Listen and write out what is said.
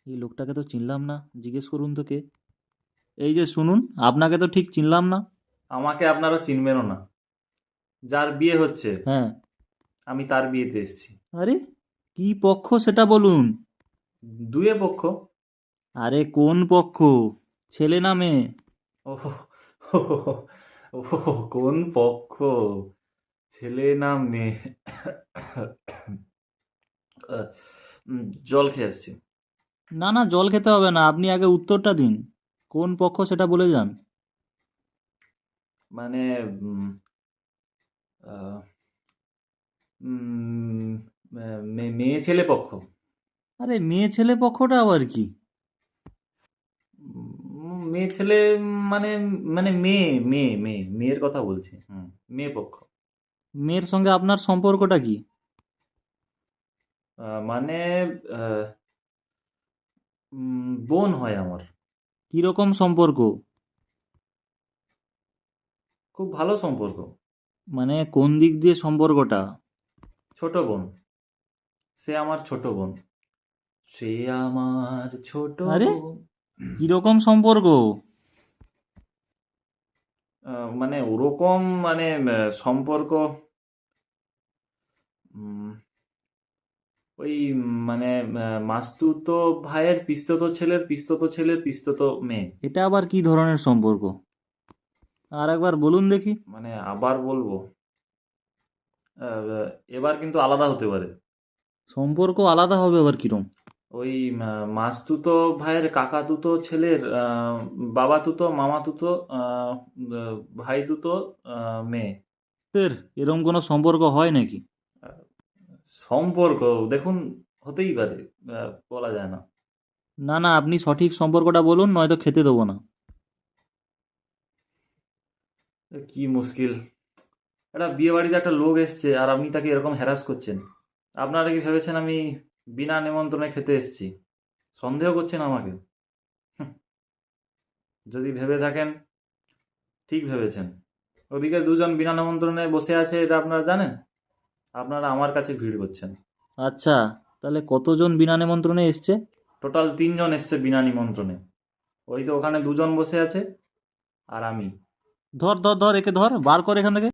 এই লোকটাকে তো চিনলাম না, জিজ্ঞেস করুন তো কে। এই যে শুনুন, আপনাকে তো ঠিক চিনলাম না। আমাকে আপনারা চিনবেনও না। যার বিয়ে হচ্ছে হ্যাঁ। আমি তার বিয়েতে এসেছি। আরে, কি পক্ষ সেটা বলুন। দুয়ে পক্ষ। আরে কোন পক্ষ, ছেলে না মেয়ে? ওহ, কোন পক্ষ, ছেলে না মেয়ে? আহ, জল খেয়ে আসছি। না না, জল খেতে হবে না, আপনি আগে উত্তরটা দিন। কোন পক্ষ সেটা বলে যান। মানে উম, আহ, উম, মেয়ে ছেলে পক্ষ। আরে মেয়ে ছেলে পক্ষটা আবার কি? মেয়ে ছেলে মানে মানে মেয়ের কথা বলছি। মেয়ে পক্ষ। মেয়ের সঙ্গে আপনার সম্পর্কটা কি? মানে আহ, বোন হয় আমার। কিরকম সম্পর্ক? খুব ভালো সম্পর্ক। মানে কোন দিক দিয়ে সম্পর্কটা? ছোট বোন। সে আমার ছোট বোন। সে আমার ছোট আরে, বোন। কিরকম সম্পর্ক? মানে ওরকম মানে সম্পর্ক। উম, ওই মানে মাস্তুতো ভাইয়ের পিস্তত ছেলের পিস্তত ছেলের পিস্তত মেয়ে। এটা আবার কি ধরনের সম্পর্ক? আর একবার বলুন দেখি। মানে আবার বলবো, আহ, এবার কিন্তু আলাদা হতে পারে। সম্পর্ক আলাদা হবে আবার কিরম? ওই মাস্তুতো ভাইয়ের কাকাতুতো ছেলের বাবাতুতো মামাতুতো আহ, ভাইতুতো মেয়ে। ফের এরম কোনো সম্পর্ক হয় নাকি? আহ, সম্পর্ক দেখুন, হতেই পারে, বলা যায় না। না না, আপনি সঠিক সম্পর্কটা বলুন, নয়তো খেতে দেবো না। কি মুশকিল! একটা বিয়ে বাড়িতে একটা লোক এসছে আর আপনি তাকে এরকম হ্যারাস করছেন। আপনারা কি ভেবেছেন আমি বিনা নিমন্ত্রণে খেতে এসেছি? সন্দেহ করছেন আমাকে? হুঁ, যদি ভেবে থাকেন ঠিক ভেবেছেন। ওদিকে দুজন বিনা নিমন্ত্রণে বসে আছে, এটা আপনারা জানেন? আপনারা আমার কাছে ভিড় করছেন। আচ্ছা, তাহলে কতজন বিনা নিমন্ত্রণে এসছে? টোটাল 3 জন এসছে বিনা নিমন্ত্রণে। ওই তো ওখানে 2 জন বসে আছে আর আমি। ধর ধর ধর, একে ধর, বার কর এখান থেকে।